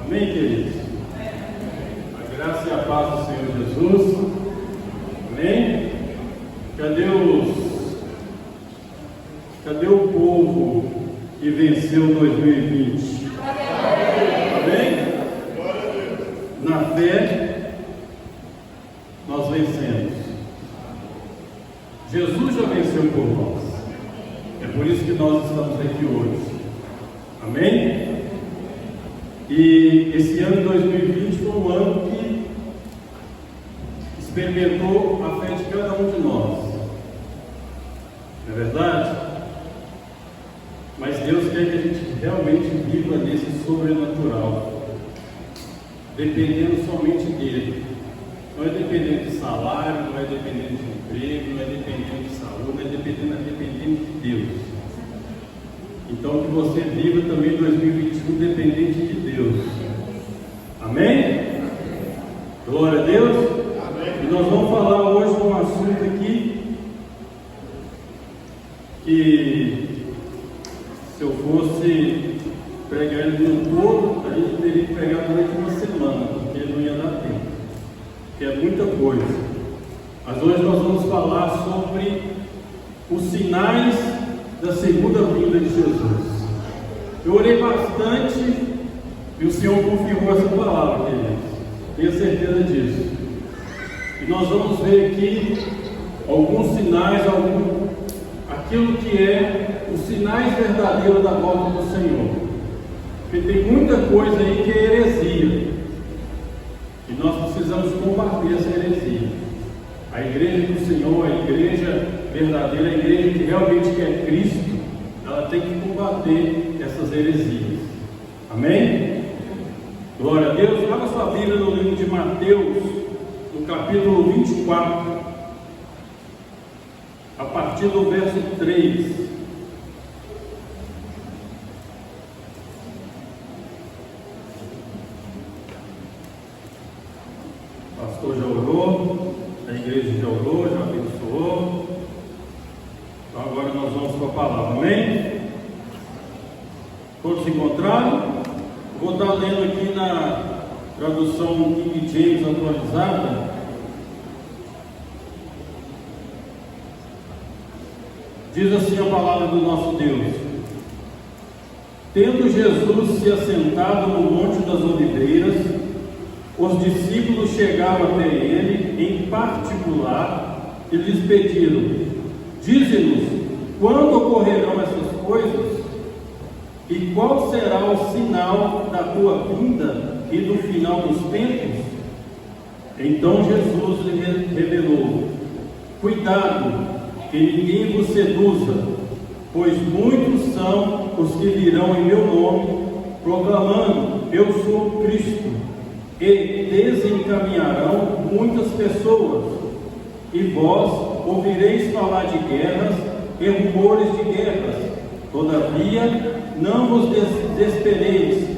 Amém, queridos? A graça e a paz do Senhor Jesus. Amém? Cadê o povo que venceu 2020? Amém? Na fé, nós vencemos. Jesus já venceu por nós. É por isso que nós estamos aqui hoje. Amém? E esse ano de 2020 foi um ano que experimentou a fé de cada um de nós. Não é verdade? Mas Deus quer que a gente realmente viva nesse sobrenatural, dependendo somente dele. Não é dependendo de salário, não é dependendo de emprego, não é dependendo de saúde, não é dependendo de Deus. Então que você viva também 2021 dependente de Deus. Amém? Glória a Deus. Amém. E nós vamos falar hoje de um assunto aqui que, se eu fosse pregar ele no todo, a gente teria que pregar durante uma semana, porque não ia dar tempo, porque é muita coisa. Mas hoje nós vamos falar sobre os sinais da segunda vinda de Jesus. Eu orei bastante e o Senhor confirmou essa palavra, queridos. Tenho certeza disso. E nós vamos ver aqui alguns sinais, aquilo que é os sinais verdadeiros da volta do Senhor. Porque tem muita coisa aí que é heresia. E nós precisamos combater essa heresia. A igreja do Senhor, a igreja verdadeira, a igreja que realmente quer Cristo, ela tem que combater essas heresias. Amém? Glória a Deus. Abra sua Bíblia no livro de Mateus, no capítulo 24, a partir do verso 3. O pastor já orou, a igreja já orou, já abençoou. Então agora nós vamos com a palavra, amém? Todos se encontraram? Vou estar lendo aqui na tradução King James atualizada. Diz assim a palavra do nosso Deus: Tendo Jesus se assentado no Monte das Oliveiras, os discípulos chegaram até ele em particular e lhes pediram: Dize-nos, quando ocorrerão essas coisas? E qual será o sinal da tua vinda e do final dos tempos? Então Jesus lhe revelou: Cuidado, que ninguém vos seduza, pois muitos são os que virão em meu nome, proclamando: Eu sou o Cristo, e desencaminharão muitas pessoas. E vós ouvireis falar de guerras e rumores de guerras. Todavia, não vos desespereis,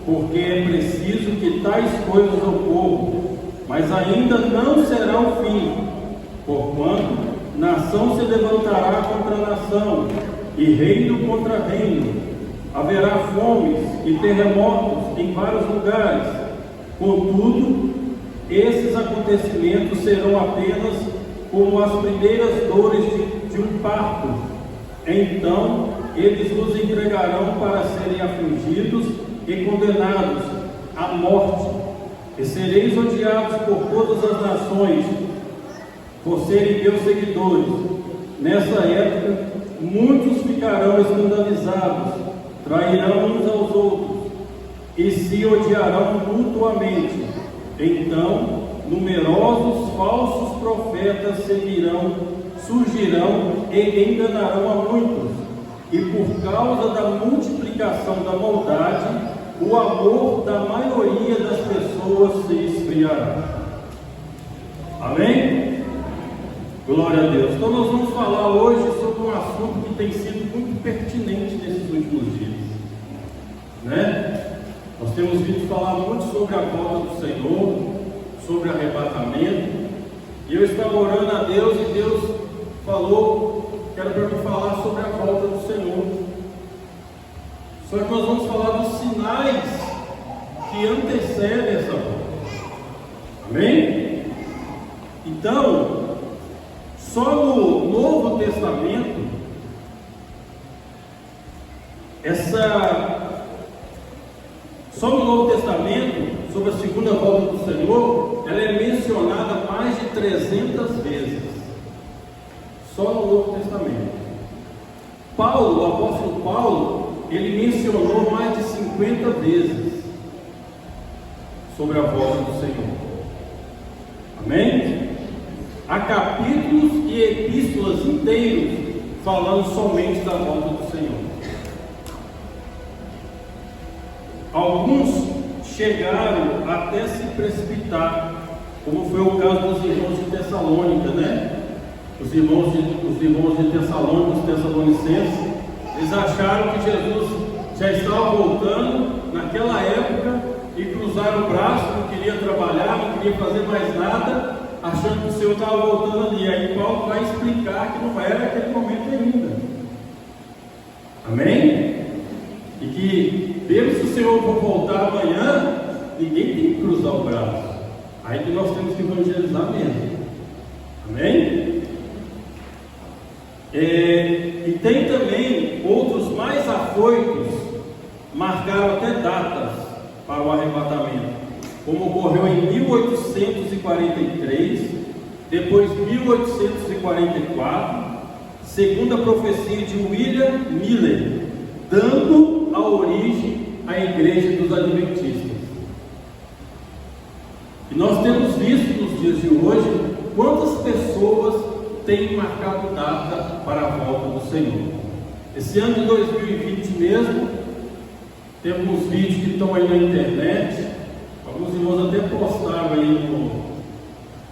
porque é preciso que tais coisas ocorram, mas ainda não será o fim, porquanto nação se levantará contra nação, e reino contra reino. Haverá fomes e terremotos em vários lugares. Contudo, esses acontecimentos serão apenas como as primeiras dores de um parto. Então, eles vos entregarão para serem afligidos e condenados à morte, e sereis odiados por todas as nações, por serem meus seguidores. Nessa época, muitos ficarão escandalizados, trairão uns aos outros, e se odiarão mutuamente. Então, numerosos falsos profetas surgirão e enganarão a muitos. E por causa da multiplicação da maldade, o amor da maioria das pessoas se esfriará. Amém? Glória a Deus. Então nós vamos falar hoje sobre um assunto que tem sido muito pertinente nesses últimos dias, né? Nós temos visto falar muito sobre a volta do Senhor, sobre arrebatamento, e eu estava orando a Deus e Deus falou que era para me falar sobre a volta do Senhor. Só que nós vamos falar dos sinais que que antecede essa volta. Amém? Então, só no Novo Testamento, só no Novo Testamento, sobre a segunda volta do Senhor, ela é mencionada mais de 300 vezes. Só no Novo Testamento. Paulo, o apóstolo Paulo, ele mencionou mais de 50 vezes sobre a volta do Senhor. Amém? Há capítulos e epístolas inteiros falando somente da volta do Senhor. Alguns chegaram até se precipitar, como foi o caso dos irmãos de Tessalônica, né? Os irmãos de Tessalônica, os tessalonicenses, eles acharam que Jesus já estava voltando naquela época e cruzaram o braço, não queria trabalhar, não queria fazer mais nada, achando que o Senhor estava voltando ali. Aí Paulo vai explicar que não era aquele momento ainda. Amém? E que, mesmo se o Senhor for voltar amanhã, ninguém tem que cruzar o braço. Aí que nós temos que evangelizar mesmo. Amém? E tem também outros mais afoitos, marcaram até datas para o arrebatamento, como ocorreu em 1843, depois 1844, segundo a profecia de William Miller, dando a origem à Igreja dos Adventistas. E nós temos visto nos dias de hoje quantas pessoas têm marcado data para a volta do Senhor. Esse ano de 2020 mesmo, temos vídeos que estão aí na internet. Alguns irmãos até postaram aí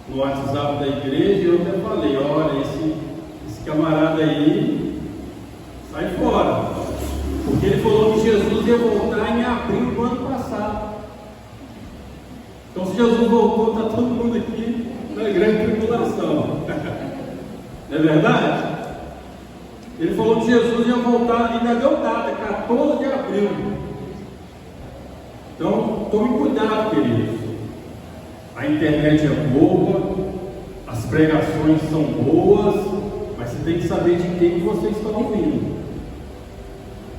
no WhatsApp da igreja, e eu até falei: olha, esse camarada aí sai fora, porque ele falou que Jesus ia voltar em abril do ano passado. Então, se Jesus voltou, está todo mundo aqui na grande tribulação. Não é verdade? Ele falou que Jesus ia voltar, ainda deu data, 14 de abril. Então, tome cuidado, queridos. A internet é boa, as pregações são boas, mas você tem que saber de quem você está ouvindo.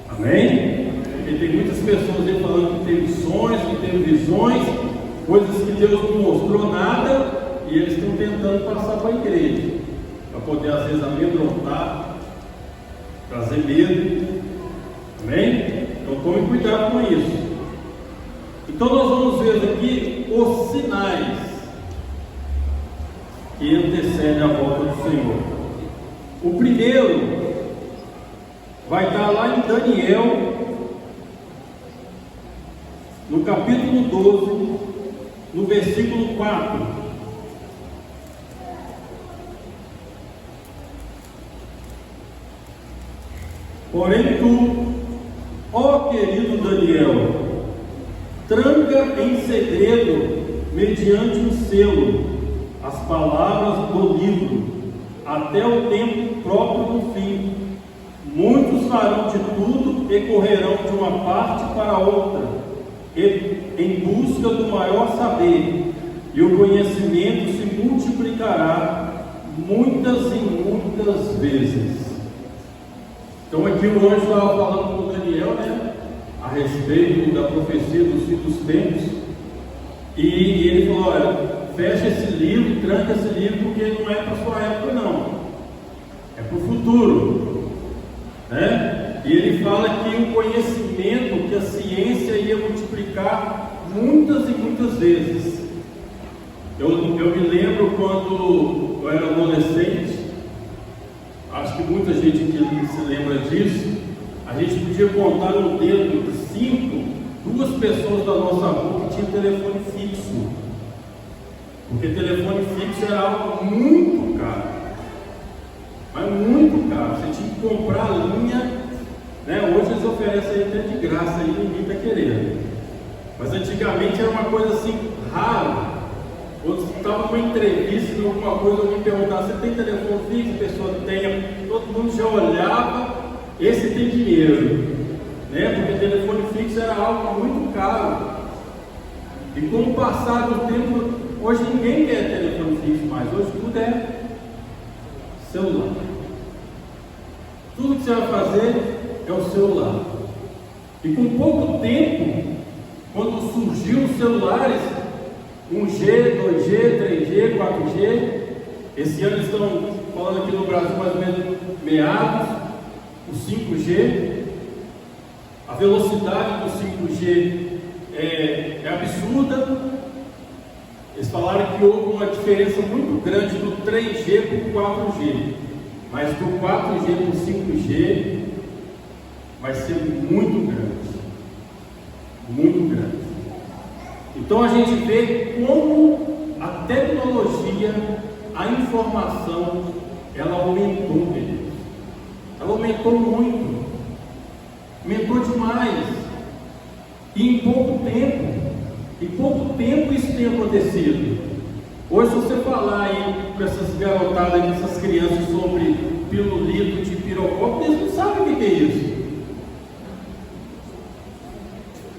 Amém? Porque tem muitas pessoas aí falando que teve sonhos, que teve visões, coisas que Deus não mostrou nada, e eles estão tentando passar para a igreja, para poder às vezes amedrontar, trazer medo. Amém? Então tome cuidado com isso. Então nós vamos ver aqui os sinais que antecedem a volta do Senhor. O primeiro vai estar lá em Daniel, no capítulo 12, no versículo 4. Porém tu, ó querido Daniel, tranca em segredo, mediante um selo, as palavras do livro, até o tempo próprio do fim. Muitos farão de tudo e correrão de uma parte para outra, em busca do maior saber, e o conhecimento se multiplicará muitas e muitas vezes. Então aqui o anjo estava falando com Daniel, né, a respeito da profecia dos fins dos tempos, e ele falou: olha, fecha esse livro, tranca esse livro, porque não é para a sua época não, é para o futuro, né? E ele fala que o conhecimento, que a ciência ia multiplicar muitas e muitas vezes. Eu me lembro quando eu era adolescente, acho que muita gente aqui se lembra disso, a gente podia contar no dedo de 2 pessoas da nossa rua que tinham telefone fixo, porque telefone fixo era algo muito caro, mas muito caro. Você tinha que comprar a linha, né? Hoje eles oferecem até de graça, aí ninguém está querendo, mas antigamente era uma coisa assim rara. Quando estava numa entrevista, alguma coisa, alguém perguntava: você tem telefone fixo? A pessoa tem, todo mundo já olhava, esse tem dinheiro, né? Porque telefone fixo era algo muito caro. E com o passar do tempo, hoje ninguém quer telefone fixo mais, hoje tudo é celular. Tudo que você vai fazer é o celular. E com pouco tempo, quando surgiu os celulares, 1G, 2G, 3G, 4G, esse ano eles estão falando aqui no Brasil mais ou menos meados, o 5G, a velocidade do 5G é absurda. Eles falaram que houve uma diferença muito grande do 3G para o 4G, mas do 4G para o 5G vai ser muito grande, muito grande. Então a gente vê como a tecnologia, a informação, ela aumentou, queridos. Ela aumentou muito, aumentou demais, e em pouco tempo isso tem acontecido. Hoje, se você falar aí com essas garotadas, com essas crianças sobre pirulito de pirocópio, eles não sabem o que é isso.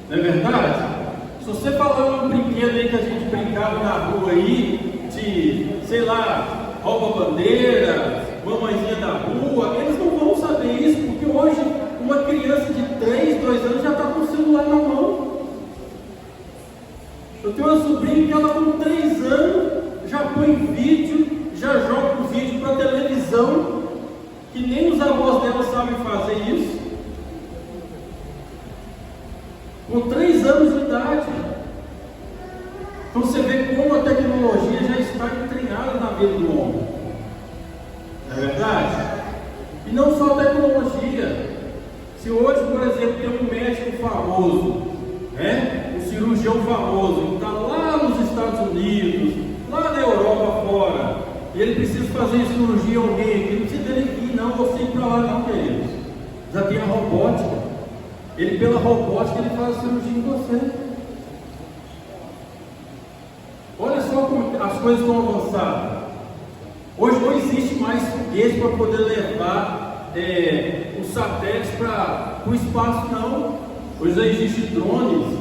Não é verdade? Se você falar um brinquedo aí que a gente brincava na rua aí, de, sei lá, rouba-bandeira, mamãezinha da rua, eles não vão saber isso, porque hoje uma criança de 3, 2 anos já está com o celular na mão. Eu tenho uma sobrinha que ela com 3 anos já põe vídeo, já joga o vídeo para televisão, que nem os avós dela sabem fazer isso. Com 3 anos de idade. Então você vê como a tecnologia já está entranhada na vida do homem. Não é verdade? E não só a tecnologia. Se hoje, por exemplo, tem um médico famoso, né? Um cirurgião famoso, que está lá nos Estados Unidos, lá na Europa fora, e ele precisa fazer cirurgia em alguém, ele não precisa dele vir, não, você ir para lá não, queridos. Já tem a robótica. Ele, pela robótica, ele faz a cirurgia em você. Olha só como as coisas estão avançadas. Hoje não existe mais foguete para poder levar os satélites para o espaço, não. Hoje já existem drones,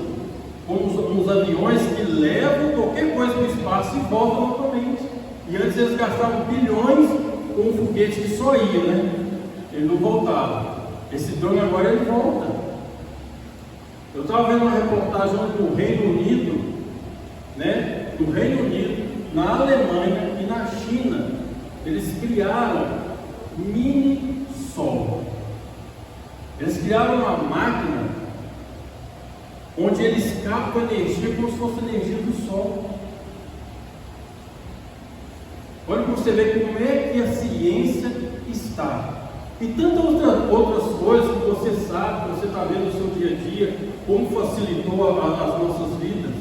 como os aviões que levam qualquer coisa para o espaço e voltam novamente. E antes eles gastavam bilhões com um foguete que só ia, né? Ele não voltava. Esse drone agora ele volta. Eu estava vendo uma reportagem do Reino Unido, né? Do Reino Unido, na Alemanha e na China, eles criaram mini sol. Eles criaram uma máquina onde eles captam energia como se fosse energia do sol. Olha para você ver como é que a ciência está. E tantas outras coisas que você sabe, que você está vendo no seu dia a dia, como facilitou as nossas vidas,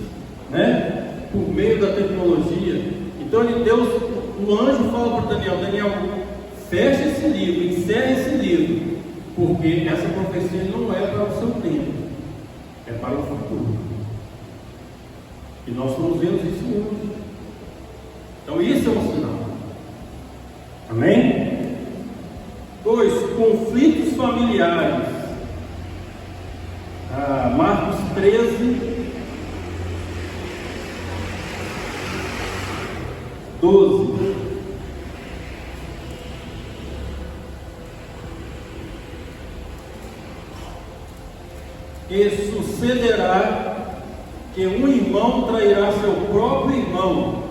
né? Por meio da tecnologia. Então o anjo fala para Daniel, fecha esse livro, encerra esse livro, porque essa profecia não é para o seu tempo, é para o futuro. E nós estamos vendo isso hoje. Então isso é um sinal. Amém? 2. Conflitos familiares. Marcos 13, 12. E sucederá que um irmão trairá seu próprio irmão,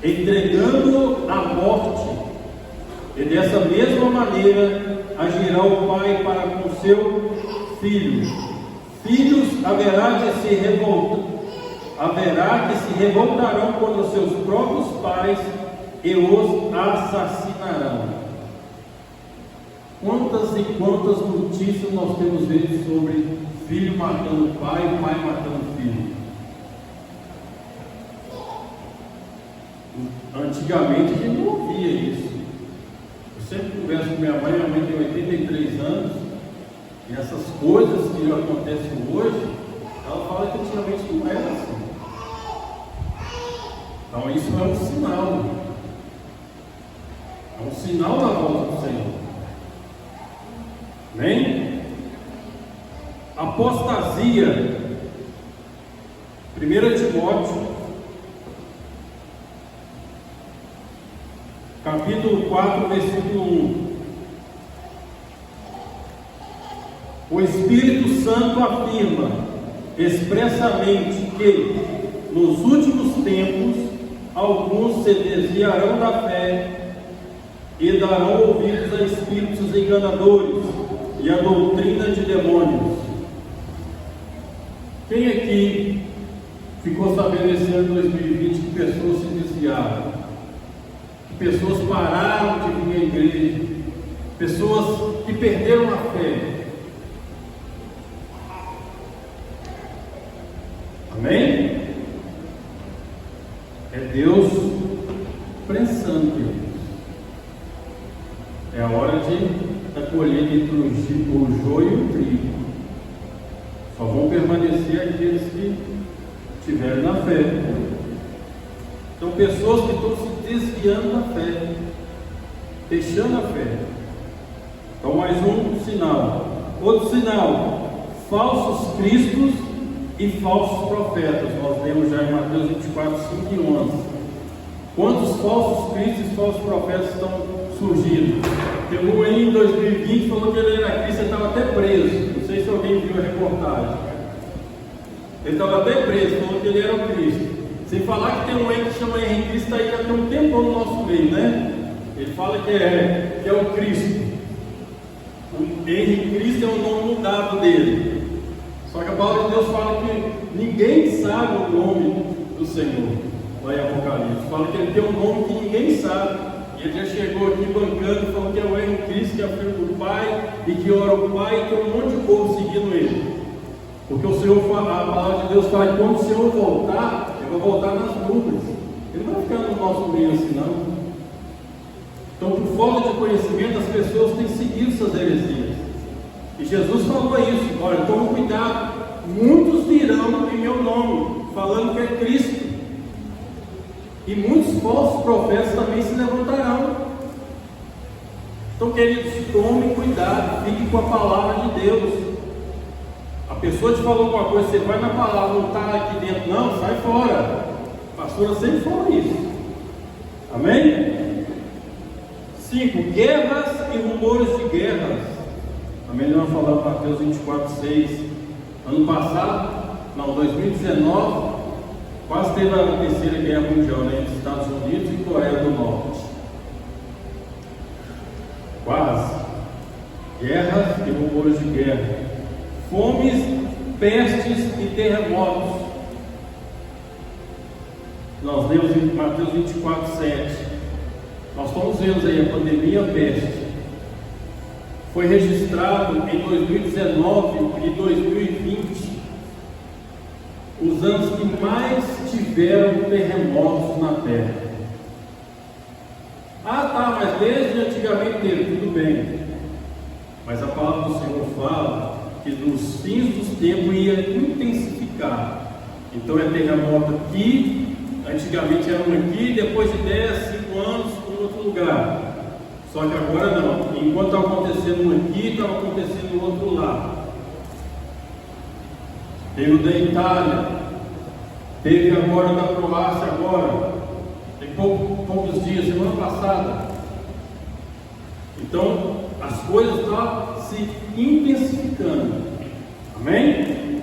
entregando-o à morte, e dessa mesma maneira agirá o pai para com seu filho. Filhos haverá que se revoltarão contra seus próprios pais e os assassinarão. Quantas e quantas notícias nós temos visto sobre filho matando pai matando filho? Antigamente a gente não ouvia isso. Eu sempre converso com minha mãe tem 83 anos, e essas coisas que acontecem hoje, ela fala que antigamente não era assim. Então isso é um sinal. É um sinal da volta do Senhor. Amém? A apostasia. 1 Timóteo, capítulo 4, versículo 1. O Espírito Santo afirma expressamente que nos últimos tempos alguns se desviarão da fé e darão ouvidos a espíritos enganadores e a doutrina de demônios. Quem aqui ficou sabendo esse ano 2020 que pessoas se desviaram, que pessoas pararam de vir à igreja, pessoas que perderam a fé? Amém? É Deus prensando, queridos. É a hora da colheita entre o joio e o trigo. Só vão permanecer aqueles que estiverem na fé. Então, pessoas que estão se desviando da fé, deixando a fé. Então, mais um sinal. Outro sinal: falsos cristos e falsos profetas. Nós lemos já em Mateus 24, 5 e 11. Quantos falsos cristos e falsos profetas estão surgindo? Tem um aí em 2020 falou que ele era Cristo, ele estava até preso. Não sei se alguém viu a reportagem. Ele estava até preso, falou que ele era o Cristo. Sem falar que tem um aí que chama Henrique Cristo, aí já tem um tempão no nosso meio, né? Ele fala que é o Cristo. O Henrique Cristo é o nome mudado dele. Só que a palavra de Deus fala que ninguém sabe o nome do Senhor. Lá em Apocalipse fala que ele tem um nome que ninguém sabe. E ele já chegou aqui bancando, falando que é o Henrique Cristo, que é filho do Pai, e que ora o Pai, e tem um monte de povo seguindo ele. Porque o Senhor, a palavra de Deus fala que quando o Senhor voltar, ele vai voltar nas nuvens. Ele não vai ficar no nosso meio assim, não. Então, por falta de conhecimento, as pessoas têm seguido essas heresias. E Jesus falou isso: olha, tome cuidado, muitos virão em meu nome, falando que é Cristo. E muitos falsos profetas também se levantarão. Então, queridos, tome cuidado, fique com a palavra de Deus. A pessoa te falou alguma coisa, você vai na palavra, não está aqui dentro, não, sai fora. A pastora sempre fala isso. Amém? 5. Guerras e rumores de guerras. Também nós falamos em Mateus 24, 6. Ano passado, não, 2019, quase teve a terceira guerra mundial, né, entre Estados Unidos e Coreia do Norte. Quase. Guerras e rumores de guerra. Fomes, pestes e terremotos. Nós lemos em Mateus 24, 7. Nós estamos vendo aí a pandemia, a peste. Foi registrado em 2019 e 2020 os anos que mais tiveram terremotos na Terra. Ah, tá, mas desde antigamente teve, tudo bem. Mas a palavra do Senhor fala que nos fins dos tempos ia intensificar. Então é terremoto aqui, antigamente era um aqui, depois de 10, 5 anos em outro lugar. Só que agora não, enquanto estava acontecendo um aqui, estava acontecendo no outro lado. Teve o da Itália, teve agora da Croácia agora, tem poucos dias, semana passada. Então as coisas estão se intensificando. Amém?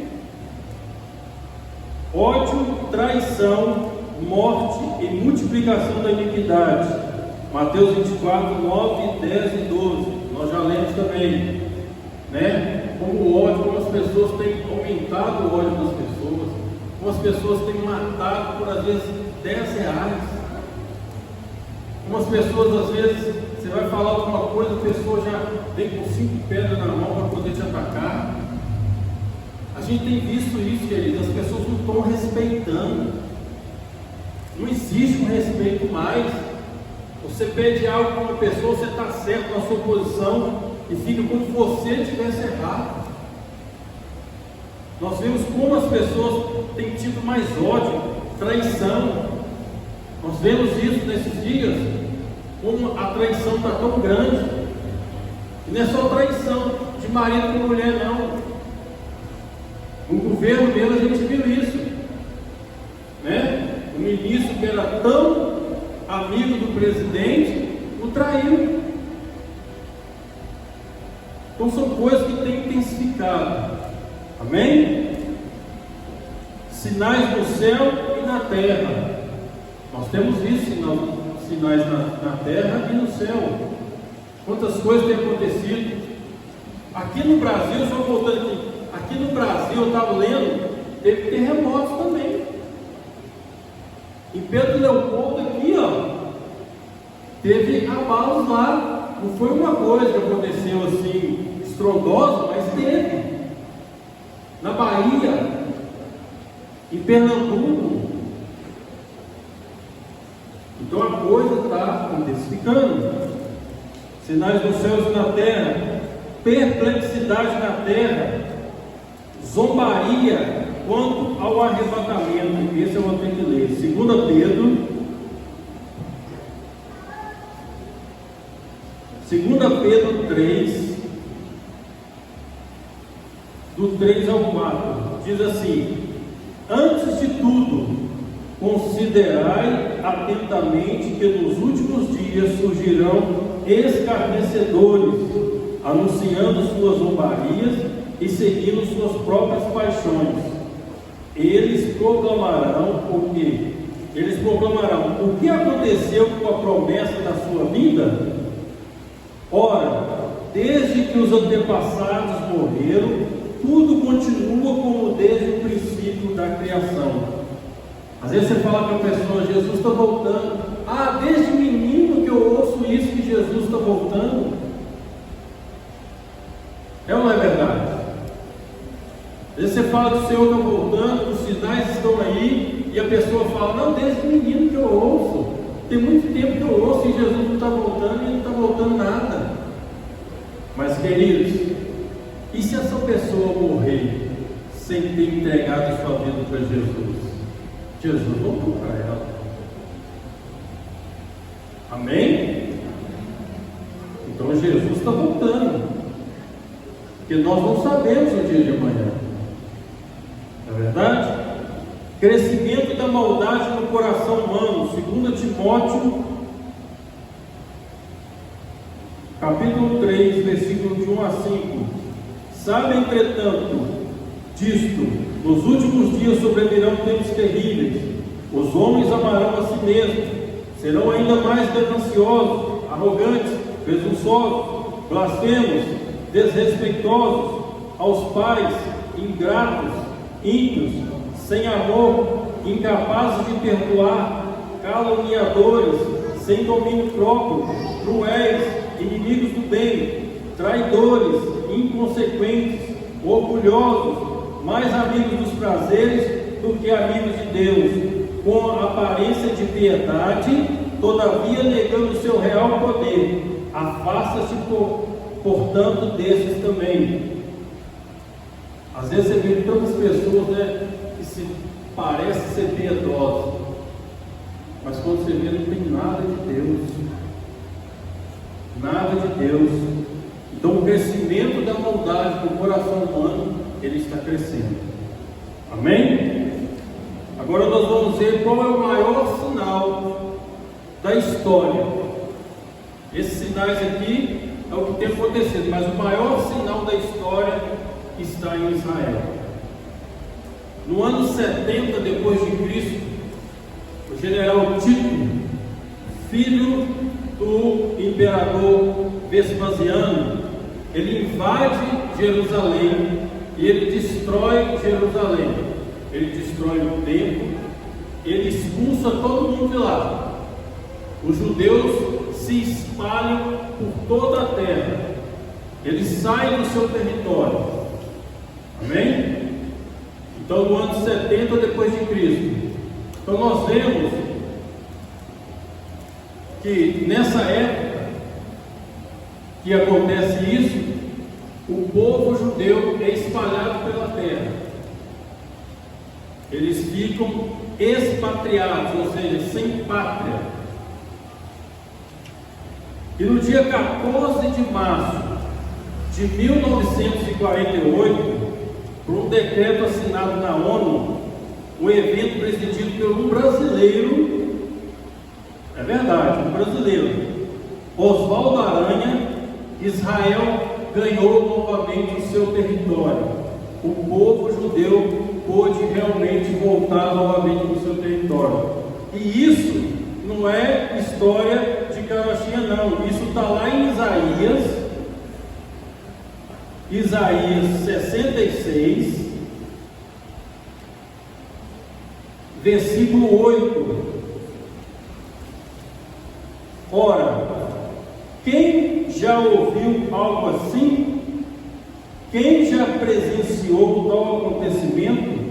Ódio, traição, morte e multiplicação da iniquidade. Mateus 24, 9, 10 e 12. Nós já lemos também, né? Como o ódio, como as pessoas têm aumentado o ódio das pessoas, como as pessoas têm matado por às vezes R$10, como as pessoas às vezes, você vai falar alguma coisa, a pessoa já vem com 5 pedras na mão para poder te atacar. A gente tem visto isso, queridos, as pessoas não estão respeitando, não existe um respeito mais. Você pede algo para uma pessoa, você está certo na sua posição e fica como se você estivesse errado. Nós vemos como as pessoas têm tido mais ódio, traição. Nós vemos isso nesses dias, como a traição está tão grande. E não é só traição de marido com mulher, não. No governo dele a gente viu isso, né? O ministro que era tão amigo do presidente o traiu. Então são coisas que têm intensificado. Amém? Sinais no céu e na terra. Nós temos visto sinais na terra e no céu. Quantas coisas têm acontecido. Aqui no Brasil, só voltando aqui no Brasil, eu estava lendo, teve terremotos também. Em Pedro Leopoldo aqui, teve abalos lá. Não foi uma coisa que aconteceu assim, estrondosa, mas teve. Na Bahia, em Pernambuco. Então a coisa está intensificando. Sinais dos céus e na terra, perplexidade na terra, zombaria quanto ao arrebatamento. Esse eu vou ter que ler. 2 Pedro 3, do 3 ao 4, diz assim: antes de tudo, considerai atentamente que nos últimos dias surgirão escarnecedores, anunciando suas zombarias e seguindo suas próprias paixões. Eles proclamarão o quê? Eles proclamarão o que aconteceu com a promessa da sua vida? Ora, desde que os antepassados morreram, tudo continua como desde o princípio da criação. Às vezes você fala para a pessoa: Jesus está voltando. Ah, desde menino que eu ouço isso, que Jesus está voltando. É ou não é verdade? Às vezes você fala que o Senhor está voltando, os sinais estão aí, e a pessoa fala: não, desde menino que eu ouço. Tem muito tempo que eu ouço e Jesus não está voltando, e não está voltando nada. Mas, queridos, e se essa pessoa morrer sem ter entregado a sua vida para Jesus? Jesus voltou para ela. Amém? Então Jesus está voltando, porque nós não sabemos o dia de amanhã. Não é verdade? Crescimento da maldade no coração humano. 2 Timóteo capítulo 3, versículo de 1 a 5. Sabe, entretanto, disto: nos últimos dias sobrevirão tempos terríveis. Os homens amarão a si mesmos, serão ainda mais gananciosos, arrogantes, presunçosos, blasfemos, desrespeitosos aos pais, ingratos, ímpios, sem amor, incapazes de perdoar, caluniadores, sem domínio próprio, cruéis, inimigos do bem, traidores, inconsequentes, orgulhosos, mais amigos dos prazeres do que amigos de Deus, com aparência de piedade, todavia negando seu real poder. Afasta-se, portanto, desses também. Às vezes você vê tantas pessoas, né, que se parecem ser piedosas, mas quando você vê, não tem nada de Deus. Nada de Deus. Então o crescimento da maldade do coração humano, ele está crescendo. Amém? Agora nós vamos ver qual é o maior sinal da história. Esses sinais aqui é o que tem acontecido, mas o maior sinal da história está em Israel. No ano 70 depois de Cristo, o general Tito, filho do imperador Vespasiano, ele invade Jerusalém e ele destrói Jerusalém. Ele destrói o templo, ele expulsa todo mundo de lá. Os judeus se espalham por toda a terra, eles saem do seu território. Amém? Então, no ano 70 depois de Cristo, então nós vemos que nessa época que acontece isso, o povo judeu é espalhado pela terra. Eles ficam expatriados, ou seja, sem pátria. E no dia 14 de março de 1948, por um decreto assinado na ONU, um evento presidido por um brasileiro, é verdade, um brasileiro, Oswaldo Aranha, Israel ganhou novamente o seu território. O povo judeu pôde realmente voltar novamente para o seu território. E isso não é história de carochinha, não. Isso está lá em Isaías 66, versículo 8. Ora, quem já ouviu algo assim? Quem já presenciou tal acontecimento?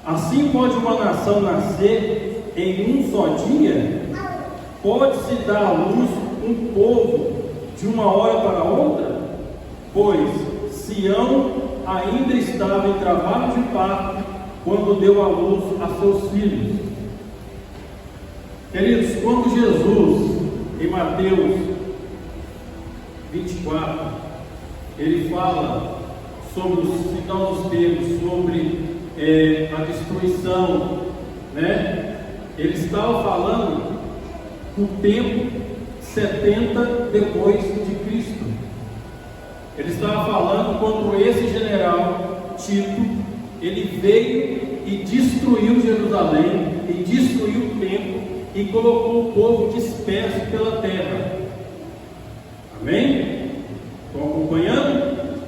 Assim pode uma nação nascer em um só dia? Pode-se dar à luz um povo de uma hora para outra? Pois Sião ainda estava em trabalho de parto quando deu à luz a seus filhos. Queridos, quando Jesus, em Mateus 24, ele fala sobre os final dos tempos, sobre a destruição, né? Ele estava falando do tempo 70 depois de Cristo. Ele estava falando quando esse general Tito, ele veio e destruiu Jerusalém, e destruiu o templo, e colocou o povo disperso pela terra. Amém? Estão acompanhando?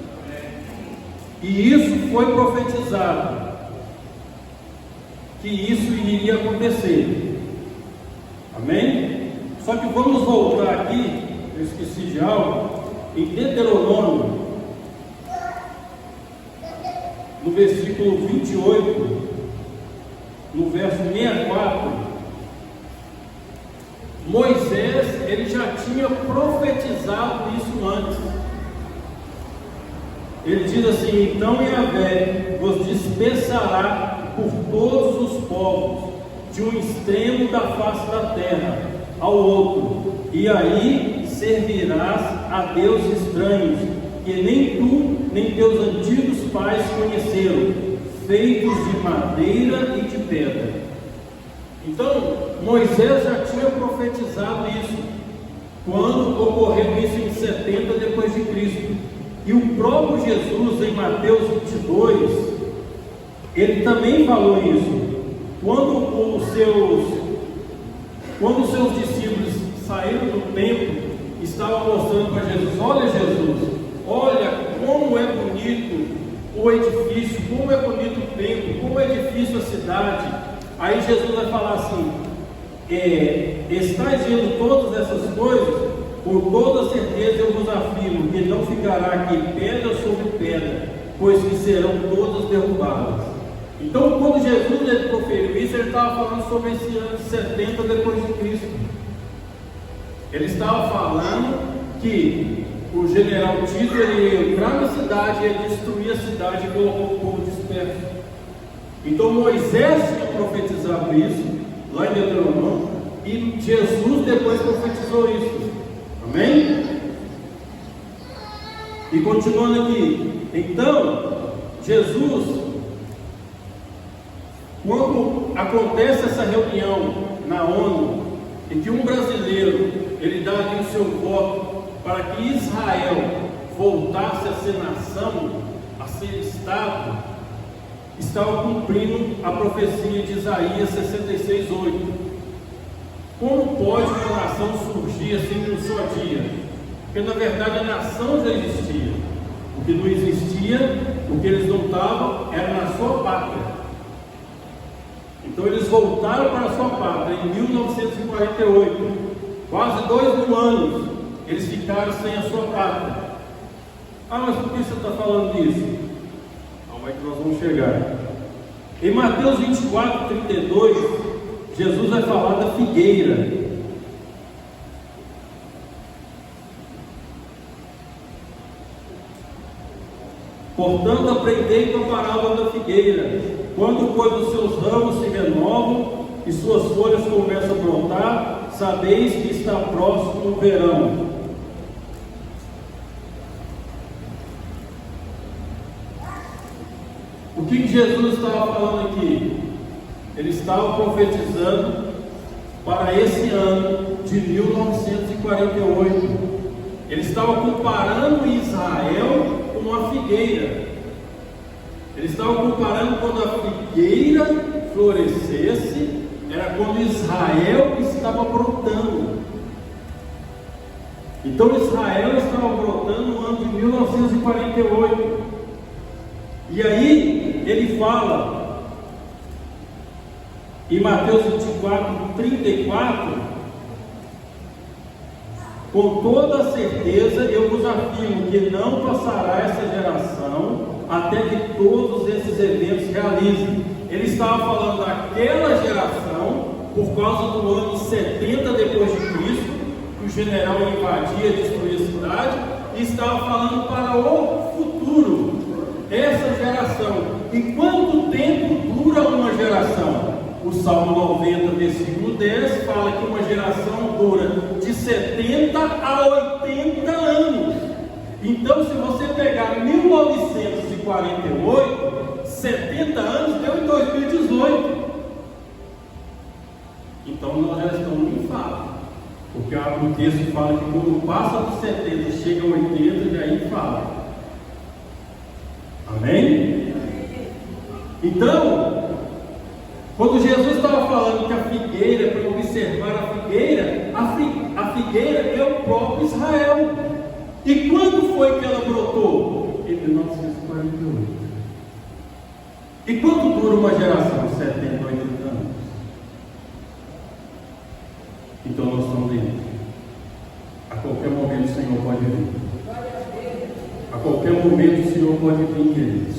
E isso foi profetizado, que isso iria acontecer. Amém? Só que vamos voltar aqui, eu esqueci de algo, em Deuteronômio, no versículo 28, no verso 64, Moisés, ele já tinha profetizado isso antes. Ele diz assim: então Yahvé vos dispersará por todos os povos, de um extremo da face da terra ao outro, e aí servirás a deuses estranhos, que nem tu, nem teus antigos pais conheceram, feitos de madeira e de pedra. Então, Moisés já tinha profetizado isso, quando ocorreu isso em 70 depois de Cristo. E o próprio Jesus, em Mateus 22, ele também falou isso. Quando os seus discípulos saíram do templo, estavam mostrando para Jesus: olha Jesus, olha como é bonito o edifício, como é bonito o templo, como é difícil a cidade. Aí Jesus vai falar assim: estáis vendo todas essas coisas? Com toda certeza eu vos afirmo que não ficará aqui pedra sobre pedra, pois que serão todas derrubadas. Então, quando Jesus ele proferiu isso, ele estava falando sobre esse ano 70 depois de Cristo. Ele estava falando que o general Tito ele ia entrar na cidade, ia destruir a cidade e colocou o povo disperso. Então Moisés tinha profetizado isso lá em Deuteronômio, e Jesus depois profetizou isso. Amém? E continuando aqui, então Jesus, quando acontece essa reunião na ONU, em que um brasileiro ele dá aqui o seu voto para que Israel voltasse a ser nação, a ser Estado, estava cumprindo a profecia de Isaías 66:8. Como pode uma nação surgir assim num só dia? Porque na verdade a nação já existia. O que não existia, o que eles não estavam, era na sua pátria. Então eles voltaram para a sua pátria em 1948. Quase 2000 anos eles ficaram sem a sua pátria. Ah, mas por que você está falando disso? Calma aí que nós vamos chegar. Em Mateus 24:32, Jesus vai falar da figueira. Portanto, aprendei com a parábola da figueira. Quando, pois, os seus ramos se renovam e suas folhas começam a brotar, sabeis que está próximo o verão. Jesus estava falando aqui? Ele estava profetizando para esse ano de 1948. Ele estava comparando Israel com uma figueira. Ele estava comparando quando a figueira florescesse, era quando Israel estava brotando. Então Israel estava brotando no ano de 1948. E aí ele fala em Mateus 24:34, com toda certeza eu vos afirmo que não passará essa geração até que todos esses eventos realizem. Ele estava falando daquela geração por causa do ano 70 depois de Cristo, que o general invadia e destruía a cidade, e estava falando para o futuro, essa geração. E quanto tempo dura uma geração? O Salmo 90, versículo 10, fala que uma geração dura de 70 a 80 anos. Então, se você pegar 1948, 70 anos deu em 2018. Então, nós já estamos em fase. Porque o texto fala que quando passa dos 70 e chega a 80, já aí fala. Amém? Então, quando Jesus estava falando que a figueira, para observar a figueira é o próprio Israel. E quando foi que ela brotou? Em 1948. E quanto dura uma geração? 70, 80 anos. Então nós estamos dentro. A qualquer momento o Senhor pode vir. A qualquer momento o Senhor pode vir, queridos.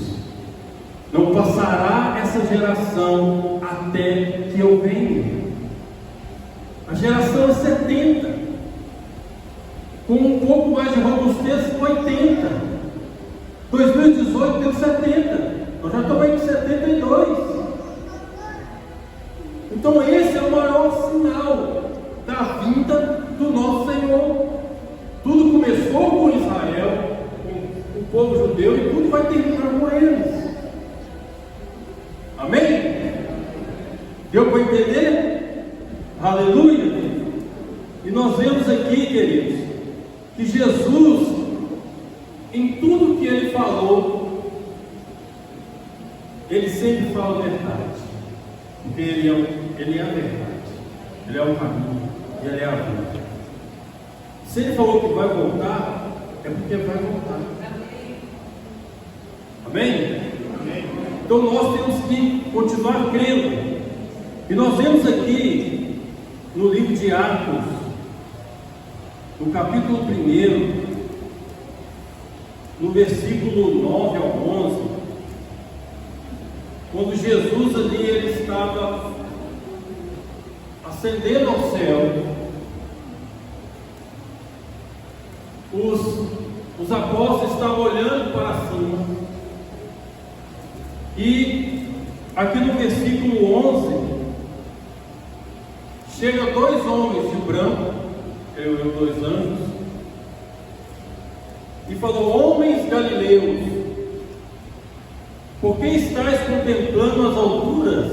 Não passará essa geração até que eu venha. A geração é 70. Com um pouco mais de robustez, 80. 2018 deu 70. Nós já estamos em 72. Então esse é o maior sinal da vinda do nosso Senhor. Tudo começou com Israel, com o povo judeu, e tudo vai terminar com eles. Amém? Deu para entender? Aleluia! E nós vemos aqui, queridos, que Jesus, em tudo que ele falou, ele sempre fala a verdade. Porque ele é a verdade, ele é o caminho, e ele é a vida. Se ele falou que vai voltar, é porque vai voltar. Amém? Então nós temos que continuar crendo. E nós vemos aqui no livro de Atos, no capítulo 1, no versículo 9 ao 11, quando Jesus ali ele estava ascendendo ao céu, os apóstolos estavam olhando para cima, e aqui no versículo 11, chega dois homens de branco, dois anjos, e falou: homens galileus, por que estáis contemplando as alturas?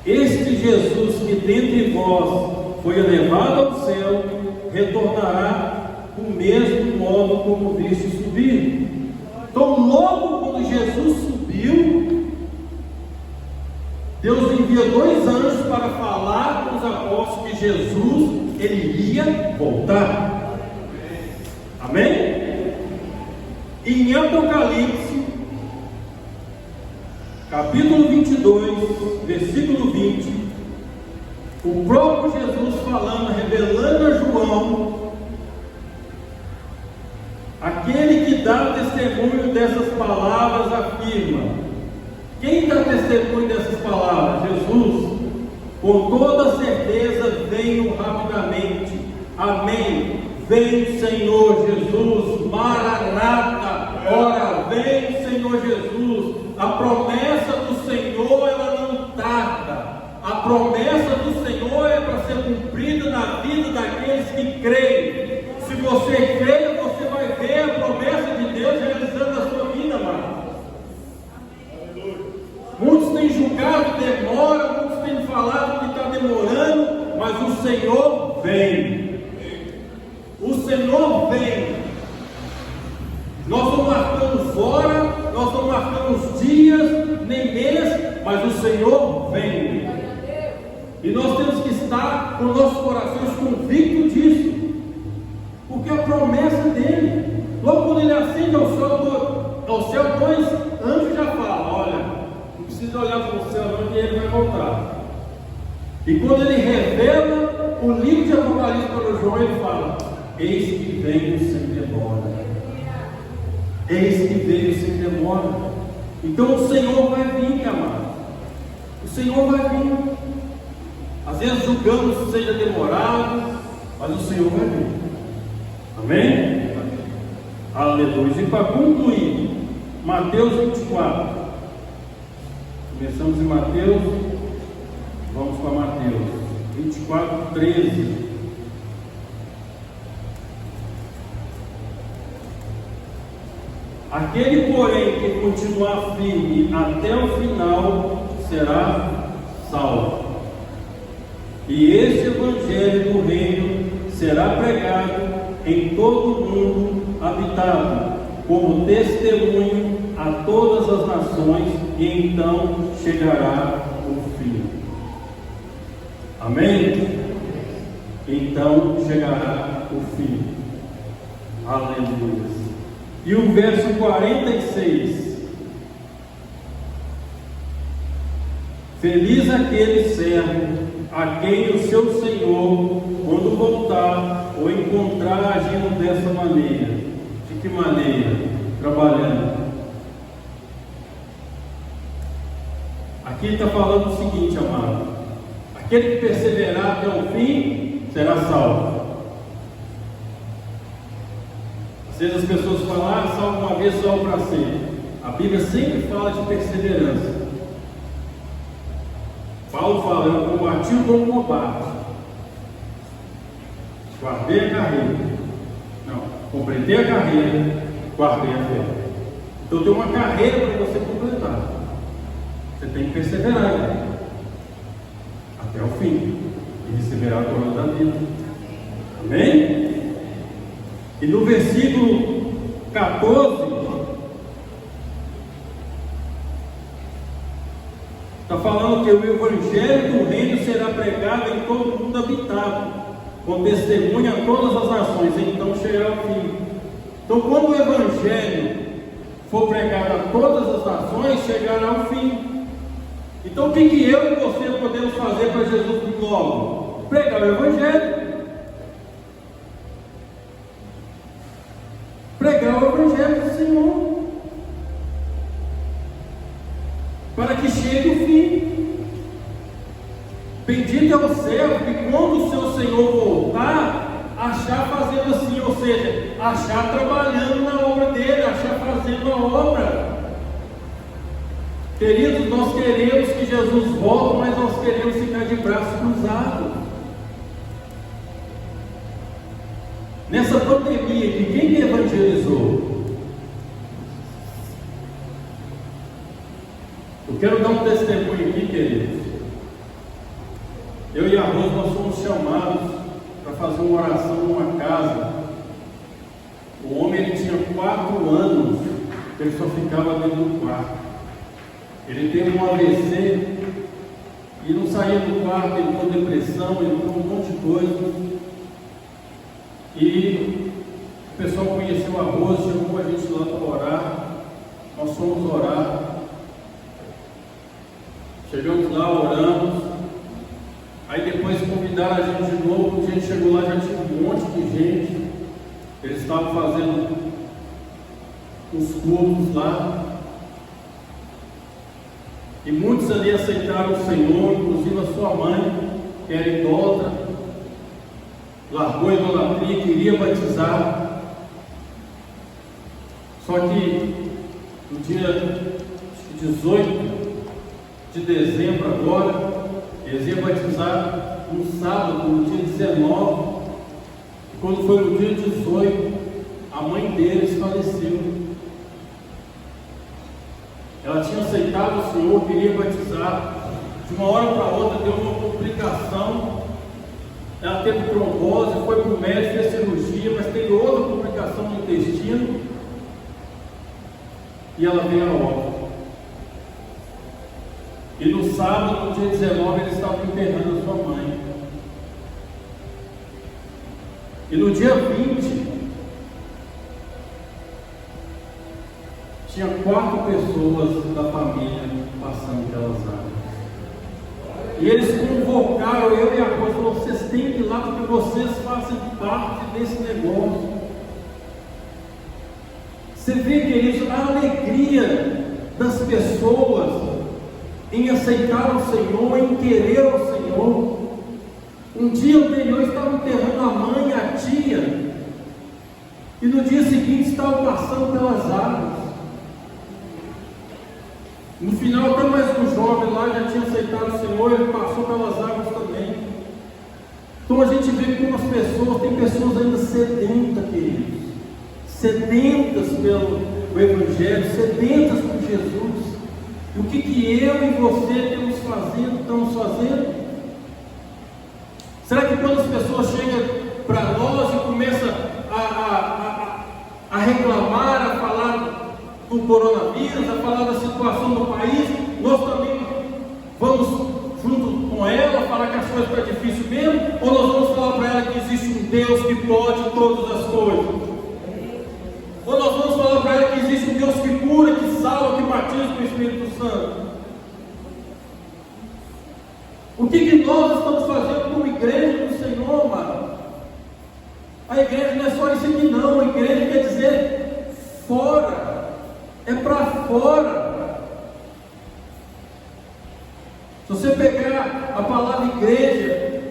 Este Jesus que dentre vós foi elevado ao céu, retornará do mesmo modo como viste subir. Então, logo quando Jesus subiu, Deus envia dois anjos para falar com os apóstolos que Jesus ele ia voltar. Amém? E em Apocalipse, capítulo 22, versículo 20, o próprio Jesus falando, revelando a João, aquele que dá testemunho dessas palavras afirma. Quem dá testemunho dessas palavras? Jesus. Com toda certeza venho rapidamente. Amém. Vem, Senhor Jesus. Maranata. Ora, vem, Senhor Jesus. A promessa do Senhor, ela não tarda. A promessa do Senhor é para ser cumprida na vida daqueles que creem. Se você crê, você vai ver a promessa de Deus realizando na sua vida, amado. demora, muitos têm falado que está demorando, mas o Senhor vem. O Senhor vem. Nós não marcamos hora, nós não marcamos dias, nem mês, mas o Senhor vem. E nós temos que estar com nossos corações convictos disso, porque a promessa dele, logo quando ele acende ao céu, dois anjos já falam: olha, não precisa olhar para o céu não, que ele vai voltar. E quando ele revela o livro de Apocalipse para o João, ele fala: eis que venho sem demora. Eis que veio sem demora. Então o Senhor vai vir, amado. O Senhor vai vir. Às vezes julgamos que seja demorado, mas o Senhor vai vir. Amém? Aleluia. E para concluir, Mateus 24. Começamos em Mateus, vamos para Mateus 24, 13. Aquele, porém, que continuar firme até o final será salvo. E este evangelho do reino será pregado em todo o mundo habitado, como testemunho a todas as nações, e então chegará o fim. Amém? Então chegará o fim. Aleluia. E o verso 46: feliz aquele servo a quem o seu Senhor, quando voltar, o encontrar agindo dessa maneira. De que maneira? Trabalhando. Aqui está falando o seguinte, amado: aquele que perseverar até o fim será salvo. Às vezes as pessoas falam: salvo uma vez, salvo para sempre. A Bíblia sempre fala de perseverança. Paulo fala: eu combati o bom combate, guardei a carreira. Não, completei a carreira, guardei a fé. Então tem uma carreira para você completar. Você tem que perseverar, né? Até o fim, e receberá a coroa da vida. Amém? E no versículo 14, está falando que o evangelho do reino será pregado em todo o mundo habitado, com testemunha a todas as nações, e então chegará o fim. Então, quando o evangelho for pregado a todas as nações, chegará o fim. Então, o que eu e você podemos fazer para Jesus vir logo? Pregar o evangelho. Pregar o evangelho do Senhor, para que chegue o fim. Bendito é o servo que, quando o seu Senhor voltar, achar fazendo assim, ou seja, achar trabalhando na obra dele, achar fazendo a obra. Queridos, nós queremos que Jesus volte, mas nós queremos ficar de braços cruzados. Nessa pandemia aqui, quem que evangelizou? Eu quero dar um testemunho aqui, queridos. Eu e a Rosa, nós fomos chamados para fazer uma oração numa casa. O homem, ele tinha 4 anos, ele só ficava dentro do quarto. Ele teve um AVC e não saía do quarto, ele entrou depressão, ele entrou um monte de coisa. E o pessoal conheceu a Rosa, chamou a gente lá para orar. Nós fomos orar. Chegamos lá, oramos. Aí depois convidaram a gente de novo. Quando a gente chegou lá, já tinha um monte de gente. Eles estavam fazendo os cultos lá. E muitos ali aceitaram o Senhor, inclusive a sua mãe, que era idólatra, largou a idolatria, queria batizar. Só que no dia 18 de dezembro agora, eles iam batizar no sábado, no dia 19. E quando foi no dia 18, a mãe deles faleceu. Ela tinha aceitado o Senhor, queria batizar, De uma hora para outra deu uma complicação. Ela teve trombose, foi para o médico, fez cirurgia, mas teve outra complicação no intestino. E ela veio a óbito. E no sábado, no dia 19, eles estavam enterrando a sua mãe. E no dia 20, tinha 4 pessoas da família passando pelas águas. E eles convocaram eu e a Rosa, falaram: vocês têm que ir lá porque vocês fazem parte desse negócio. Você vê, queridos, a alegria das pessoas em aceitar o Senhor, em querer o Senhor. Um dia anterior estavam enterrando a mãe e a tia, e no dia seguinte estavam passando pelas águas. No final, até mais um jovem lá já tinha aceitado o Senhor, ele passou pelas águas também. Então a gente vê como as pessoas, tem pessoas ainda sedentas, queridos, sedentas pelo Evangelho, sedentas por Jesus. E o que eu e você estamos fazendo? Será que quando as pessoas chegam para nós e começam a reclamar, a falar do coronavírus, a falar da situação do país, nós também vamos junto com ela falar que as coisas estão difíceis mesmo? Ou nós vamos falar para ela que existe um Deus que pode todas as coisas? Ou nós vamos falar para ela que existe um Deus que cura, que salva, que batiza com o Espírito Santo? O que nós estamos fazendo como igreja do Senhor, amado? A igreja não é só isso aqui não, a igreja quer dizer fora, é para fora. Se você pegar a palavra igreja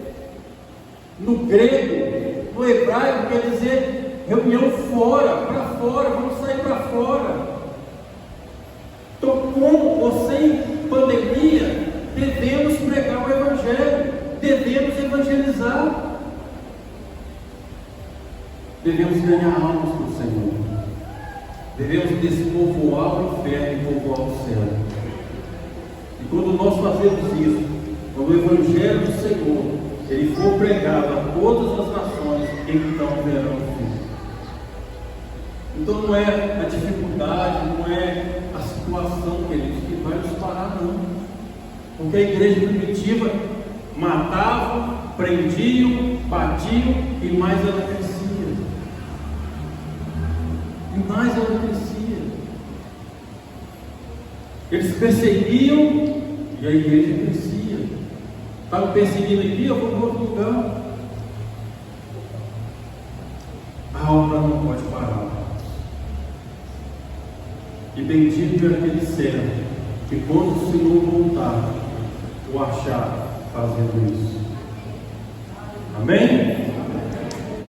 no grego, no hebraico, quer dizer reunião fora, para fora, vamos sair para fora. Então, com ou sem pandemia, devemos pregar o Evangelho, devemos evangelizar, devemos ganhar almas para o Senhor, devemos despovoar o inferno e povoar o céu. E quando nós fazemos isso, quando o Evangelho do Senhor ele for pregado a todas as nações, então verão o fim. Então não é a dificuldade, não é a situação, queridos, que vai nos parar, não. Porque a igreja primitiva matavam, prendiam, batiam e mais ela crescia. E mais ela crescia. Eles perseguiam e a igreja crescia. Estavam perseguindo aqui, eu vou para outro lugar. A obra não pode parar. E bendito é aquele servo que quando o Senhor voltar, o achar fazendo isso. Amém?